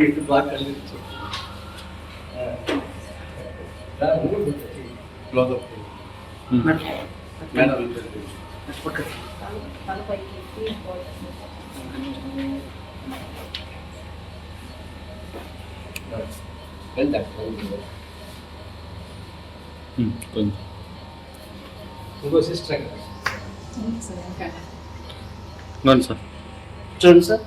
ఇటు బాగా కలిగించు క్లోజప్ మేడం ఇంకో సిస్టర్ సార్ చూడండి సార్.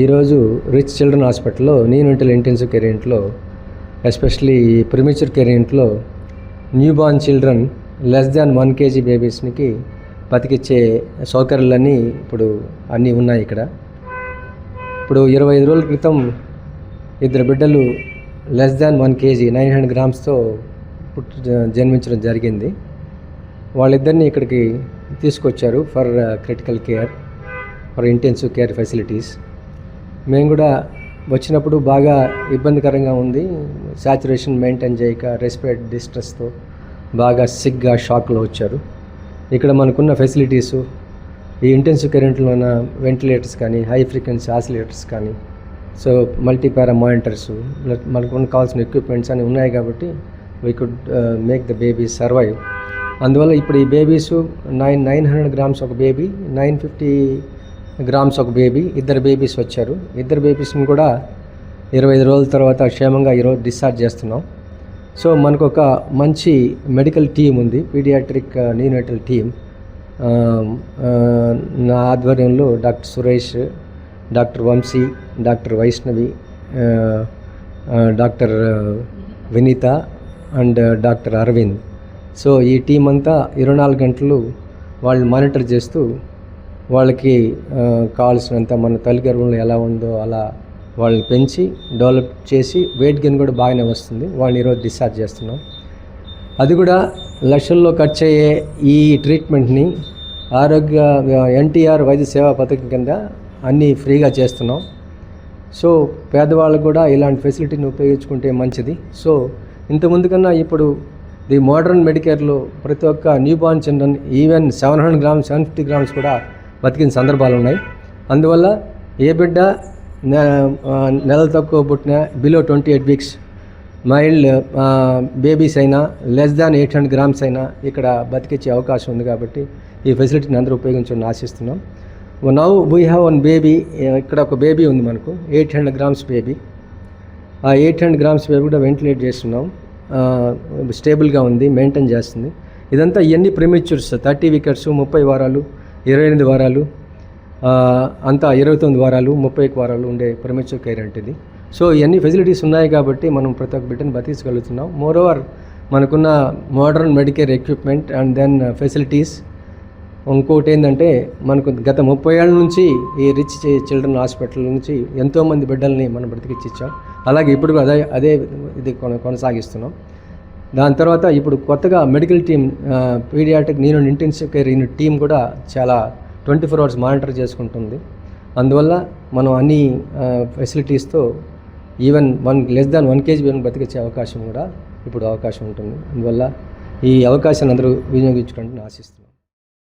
ఈరోజు రిచ్ చిల్డ్రన్ హాస్పిటల్లో నీనెంటల్ ఇంటెన్సివ్ కేర్ యూనిట్లో ఎస్పెషలీ ప్రిమేచ్యూర్ కేర్ యూనిట్లో new born children less than 1 kg బేబీస్కి బతికిచ్చే సౌకర్యాలన్నీ ఇప్పుడు అన్నీ ఉన్నాయి ఇక్కడ. ఇప్పుడు 25 రోజుల క్రితం 2 బిడ్డలు లెస్ దాన్ 1 kg 900 grams జన్మించడం జరిగింది. వాళ్ళిద్దరిని ఇక్కడికి తీసుకొచ్చారు for critical care, for intensive care facilities. మేము కూడా వచ్చినప్పుడు బాగా ఇబ్బందికరంగా ఉంది, సాచురేషన్ మెయింటైన్ చేయక రెస్పిరేటరీ డిస్ట్రెస్తో బాగా సిక్గా షాక్లో వచ్చారు. ఇక్కడ మనకున్న ఫెసిలిటీసు ఈ ఇంటెన్సివ్ కేర్ యూనిట్లో ఉన్న వెంటిలేటర్స్ కానీ, హై ఫ్రీక్వెన్సీ ఆసిలేటర్స్ కానీ, సో మల్టీపారా మానిటర్స్, మనకు కావాల్సిన ఎక్విప్మెంట్స్ అన్నీ ఉన్నాయి కాబట్టి we could make the baby survive. అందువల్ల ఇప్పుడు ఈ బేబీసు 900 grams ఒక బేబీ, 950 grams ఒక బేబీ, 2 బేబీస్ వచ్చారు. 2 బేబీస్ని కూడా 25 రోజుల తర్వాత క్షేమంగా ఈరోజు డిశ్చార్జ్ చేస్తున్నాం. సో మనకు ఒక మంచి మెడికల్ టీం ఉంది, పీడియాట్రిక్ నీనెటల్ టీం. నా ఆధ్వర్యంలో doctor Suresh, doctor Vamsi, doctor Vaishnavi, doctor Vineetha and doctor Aravind. So ఈ టీం అంతా 24 గంటలు వాళ్ళు మానిటర్ చేస్తూ వాళ్ళకి కావాల్సినంత మన తల్లి గర్భంలో ఎలా ఉందో అలా వాళ్ళని పెంచి డెవలప్ చేసి వెయిట్ గెయిన్ కూడా బాగానే వస్తుంది. వాళ్ళని ఈరోజు డిశ్చార్జ్ చేస్తున్నాం. అది కూడా లక్షల్లో ఖర్చు అయ్యే ఈ ట్రీట్మెంట్ని ఆరోగ్య ఎన్టీఆర్ వైద్య సేవా పథకం కింద అన్నీ ఫ్రీగా చేస్తున్నాం. సో పేదవాళ్ళకు కూడా ఇలాంటి ఫెసిలిటీని ఉపయోగించుకుంటే మంచిది. సో ఇంతకుముందు కన్నా ఇప్పుడు ది మోడర్న్ మెడికేర్లో ప్రతి ఒక్క new born children even 700 grams 750 grams కూడా బతికిన సందర్భాలు ఉన్నాయి. అందువల్ల ఏ బిడ్డ నెలలు తక్కువ పుట్టిన బిలో 28 weeks మైల్డ్ బేబీస్ అయినా లెస్ దాన్ 800 grams అయినా ఇక్కడ బతికిచ్చే అవకాశం ఉంది. కాబట్టి ఈ ఫెసిలిటీని అందరూ ఉపయోగించాలని ఆశిస్తున్నాం. Now we have 1 baby. ఇక్కడ ఒక బేబీ ఉంది మనకు, 800 grams బేబీ. ఆ 800 grams బేబీ కూడా వెంటిలేట్ చేస్తున్నాం, స్టేబుల్గా ఉంది, మెయింటైన్ చేస్తుంది. ఇదంతా ఇవన్నీ ప్రిమేచ్యూర్స్, 30 weeks 30 వారాలు, 28 వారాలు, అంతా 29 వారాలు, 30 వారాలు ఉండే ప్రిమేచ్యూర్ కేర్ అంటే ఇది. సో ఇవన్నీ ఫెసిలిటీస్ ఉన్నాయి కాబట్టి మనం ప్రతి ఒక్క బిడ్డను బతికించగలుగుతున్నాం. మోరోవర్ మనకున్న modern medicare equipment and then facilities. ఇంకోటి ఏంటంటే మనకు గత 30 ఏళ్ళ నుంచి ఈ రిచ్ చిల్డ్రన్ హాస్పిటల్ నుంచి ఎంతోమంది బిడ్డల్ని మనం బ్రతికిచ్చిచ్చాం. అలాగే ఇప్పుడు అదే ఇది కొనసాగిస్తున్నాం. దాని తర్వాత ఇప్పుడు కొత్తగా medical team, paediatric neonatal intensive care unit team కూడా చాలా 24 hours మానిటర్ చేసుకుంటుంది. అందువల్ల మనం అన్ని ఫెసిలిటీస్తో ఈవెన్ లెస్ దాన్ 1 kg బతికిచ్చే అవకాశం కూడా ఇప్పుడు అవకాశం ఉంటుంది. అందువల్ల ఈ అవకాశాన్ని అందరూ వినియోగించుకుంటారని ఆశిస్తున్నాం.